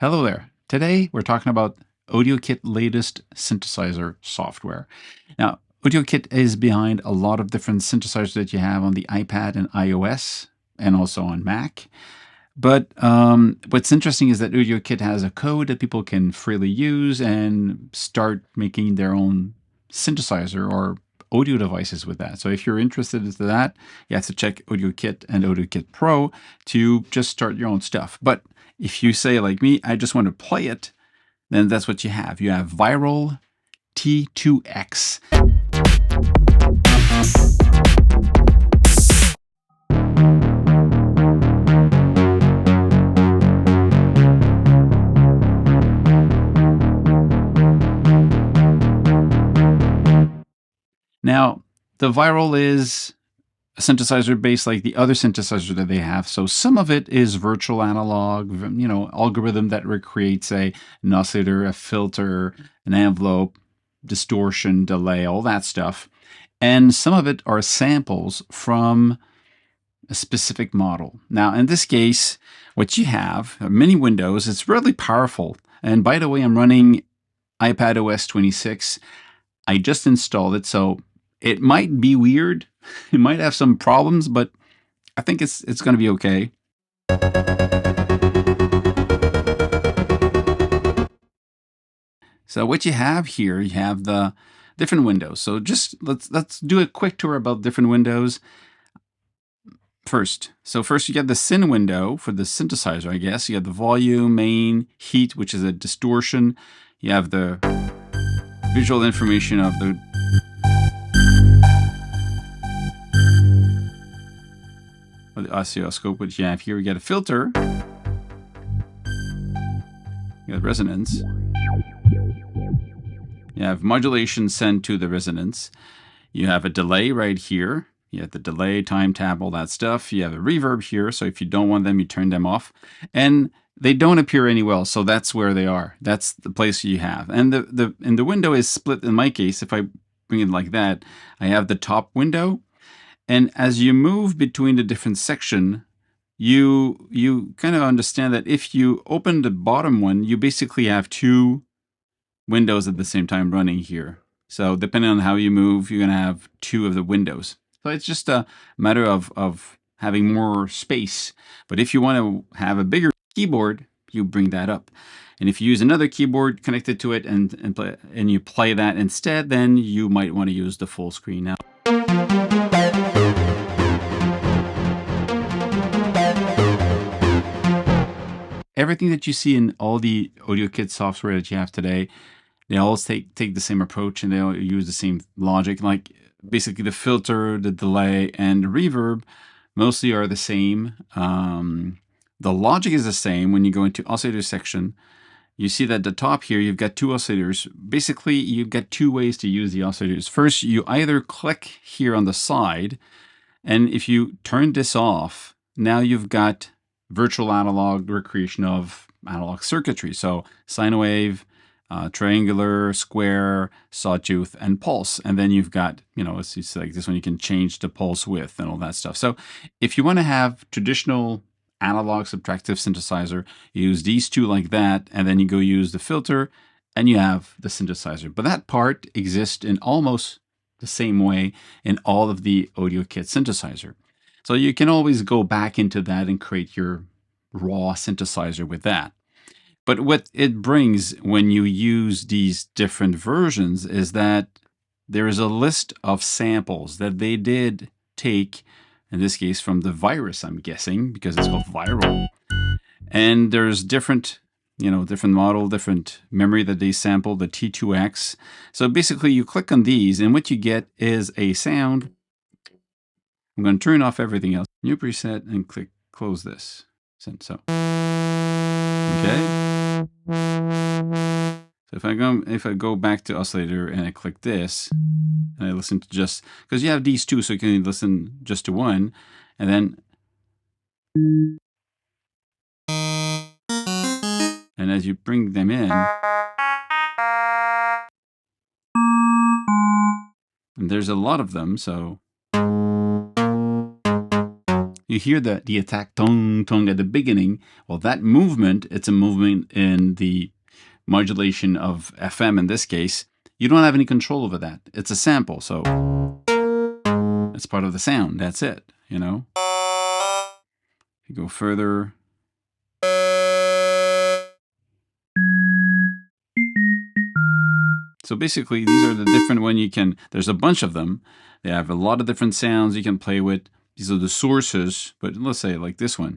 Hello there. Today we're talking about AudioKit latest synthesizer software. Now, AudioKit is behind a lot of different synthesizers that you have on the iPad and iOS and also on Mac. But what's interesting is that AudioKit has a code that people can freely use and start making their own synthesizer or audio devices with that. So if you're interested in that, you have to check AudioKit and AudioKit Pro to just start your own stuff. But if you say like me, I just want to play it, then that's what you have. You have Viral T2X. Now, the Viral is a synthesizer based like the other synthesizer that they have. So some of it is virtual analog, algorithm that recreates an oscillator, a filter, an envelope, distortion, delay, all that stuff. And some of it are samples from a specific model. Now, in this case, what you have are many windows. It's really powerful. And by the way, I'm running iPad OS 26. I just installed it, so it might be weird. It might have some problems, but I think it's going to be okay. So what you have here, you have the different windows. So just let's do a quick tour about different windows first. So first you get the syn window for the synthesizer, I guess. You have the volume, main, heat, which is a distortion. You have the visual information of the oscilloscope, which you have here. You get a filter. You have resonance. You have modulation sent to the resonance. You have a delay right here. You have the delay, time tab, all that stuff. You have a reverb here, so if you don't want them, you turn them off. And they don't appear anywhere, so that's where they are. That's the place you have. And the window is split in my case. If I bring it like that, I have the top window. And as you move between the different section, you kind of understand that if you open the bottom one, you basically have two windows at the same time running here. So depending on how you move, you're going to have two of the windows. So it's just a matter of having more space. But if you want to have a bigger keyboard, you bring that up. And if you use another keyboard connected to it and you play that instead, then you might want to use the full screen now. Everything that you see in all the AudioKit software that you have today, they all take the same approach and they all use the same logic. Like basically the filter, the delay, and the reverb mostly are the same. The logic is the same. When you go into oscillator section, you see that at the top here, you've got two oscillators. Basically, you've got two ways to use the oscillators. First, you either click here on the side, and if you turn this off, now you've got virtual analog recreation of analog circuitry. So sine wave, triangular, square, sawtooth, and pulse. And then you've got, it's like this one, you can change the pulse width and all that stuff. So if you want to have traditional analog subtractive synthesizer, you use these two like that, and then you go use the filter, and you have the synthesizer. But that part exists in almost the same way in all of the AudioKit synthesizer. So you can always go back into that and create your raw synthesizer with that. But what it brings when you use these different versions is that there is a list of samples that they did take, in this case from the virus, I'm guessing, because it's called Viral. And there's different model, different memory that they sample, the T2X. So basically you click on these and what you get is a sound. I'm going to turn off everything else. New preset and click close this. So, okay. So if I go back to oscillator and I click this and I listen to just, because you have these two, so you can listen just to one, and then, and as you bring them in, and there's a lot of them, so you hear the attack tong tong at the beginning. Well, that movement, it's a movement in the modulation of FM in this case. You don't have any control over that. It's a sample, so it's part of the sound. That's it, you know. If you go further, so basically these are the different one you can, there's a bunch of them. They have a lot of different sounds you can play with. These are the sources, but let's say like this one.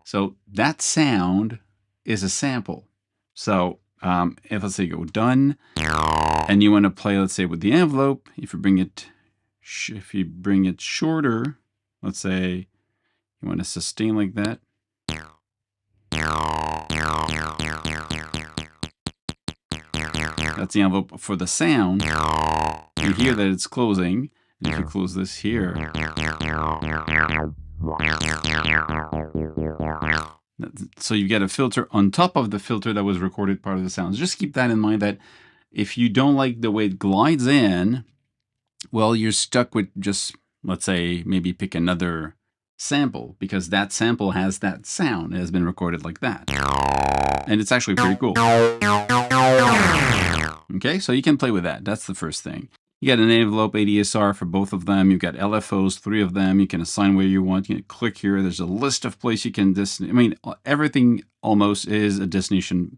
So that sound is a sample. So if let's say you go done, and you want to play, let's say with the envelope, if you bring it shorter, let's say you want to sustain like that. That's the envelope for the sound. You hear that it's closing. And if you close this here, so you get a filter on top of the filter that was recorded part of the sounds. Just keep that in mind, that if you don't like the way it glides in, well, you're stuck with just, let's say, maybe pick another sample, because that sample has that sound. It has been recorded like that. And it's actually pretty cool. Okay, so you can play with that. That's the first thing. You got an envelope ADSR for both of them. You've got LFOs, 3 of them. You can assign where you want. You can click here. There's a list of places you can everything almost is a destination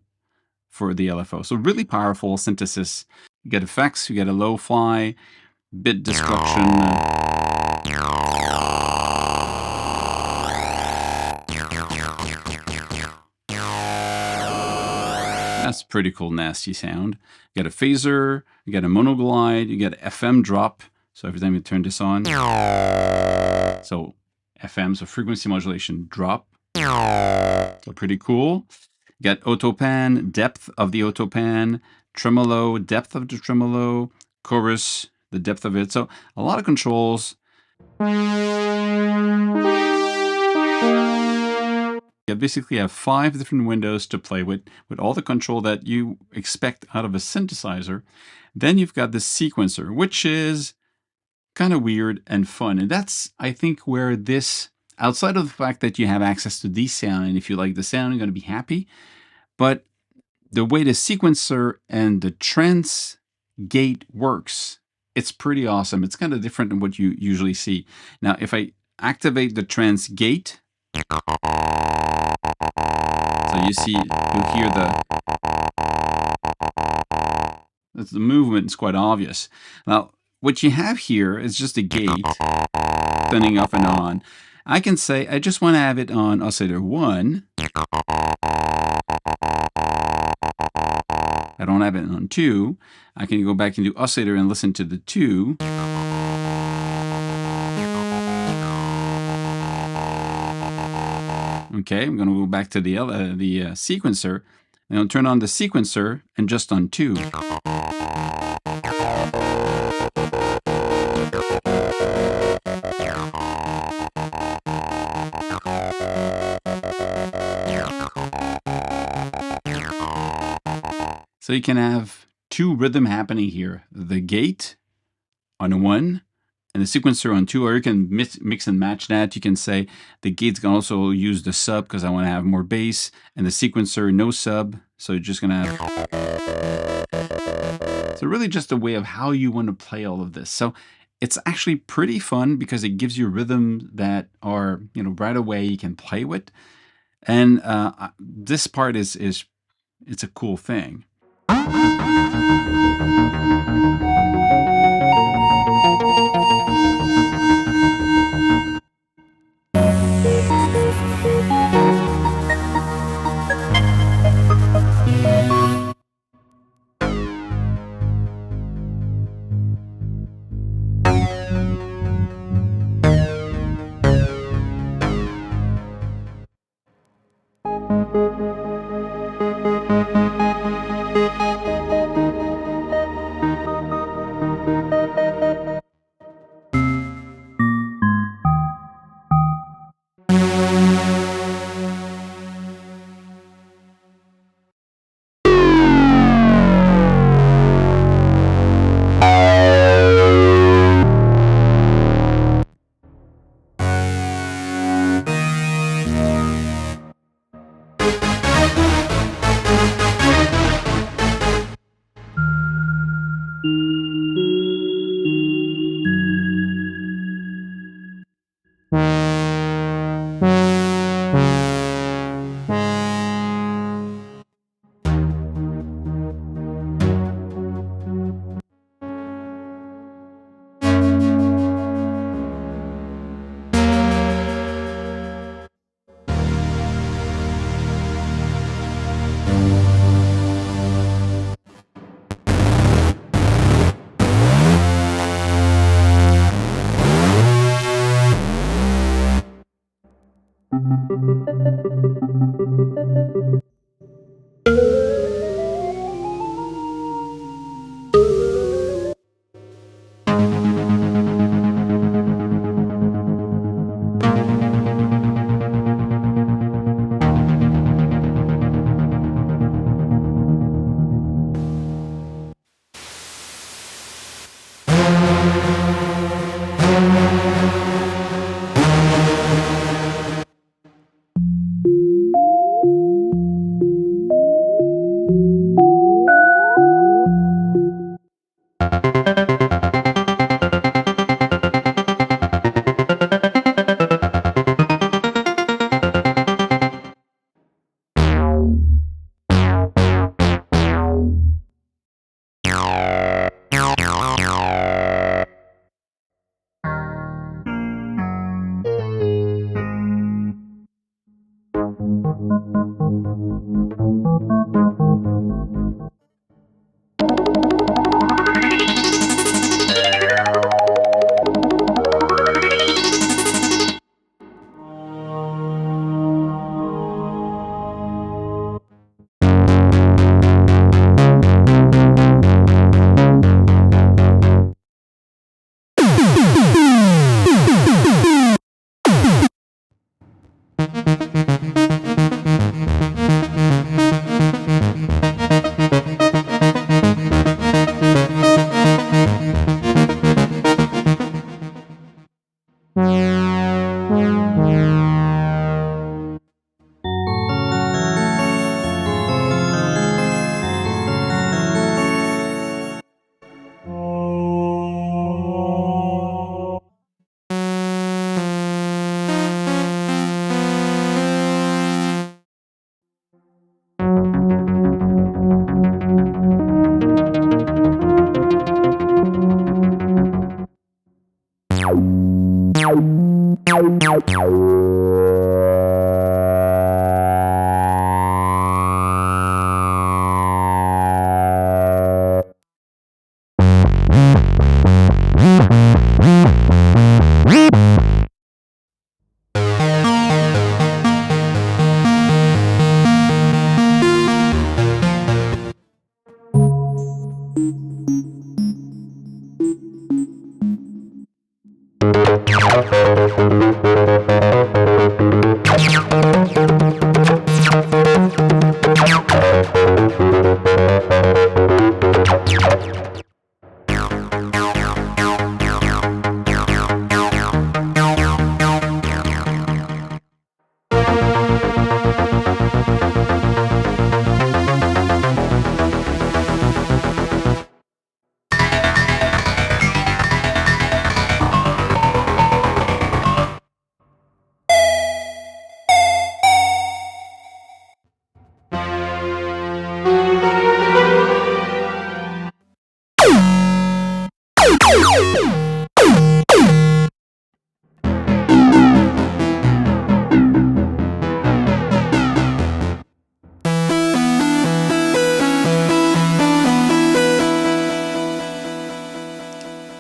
for the LFO. So really powerful synthesis. You get effects. You get a lo-fi, bit destruction. That's pretty cool, nasty sound. You got a phaser, you got a monoglide, you got FM drop. So every time you turn this on, so FM, so frequency modulation drop. So pretty cool. You got autopan, depth of the autopan, tremolo, depth of the tremolo, chorus, the depth of it. So a lot of controls. You basically have 5 different windows to play with all the control that you expect out of a synthesizer. Then you've got the sequencer, which is kind of weird and fun. And that's, I think, where this, outside of the fact that you have access to these sound, and if you like the sound, you're going to be happy. But the way the sequencer and the trance gate works, it's pretty awesome. It's kind of different than what you usually see. Now, if I activate the trance gate, so you hear that's the movement is quite obvious. Now, what you have here is just a gate turning off and on. I can say I just want to have it on oscillator 1. I don't have it on 2. I can go back into oscillator and listen to the 2. Okay, I'm going to go back to the sequencer, and I'll turn on the sequencer and just on 2. So you can have 2 rhythm happening here. The gate on 1 and the sequencer on 2, or you can mix and match that. You can say the gates can also use the sub because I want to have more bass, and the sequencer no sub, so you're just gonna have. So really just a way of how you want to play all of this. So it's actually pretty fun because it gives you rhythms that are, you know, right away you can play with, and this part is it's a cool thing.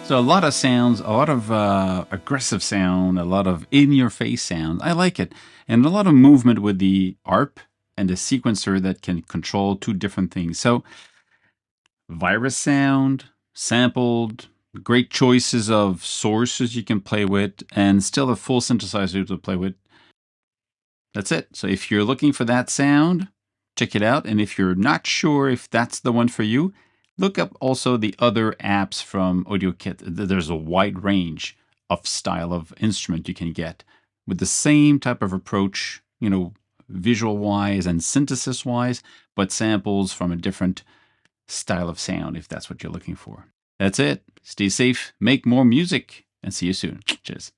So a lot of sounds, a lot of aggressive sound, a lot of in-your-face sound. I like it. And a lot of movement with the ARP and the sequencer that can control two different things. So virus sound, sampled, great choices of sources you can play with, and still a full synthesizer to play with. That's it. So if you're looking for that sound, check it out. And if you're not sure if that's the one for you, look up also the other apps from AudioKit. There's a wide range of style of instrument you can get with the same type of approach, visual-wise and synthesis-wise, but samples from a different style of sound if that's what you're looking for. That's it. Stay safe, make more music, and see you soon. Cheers.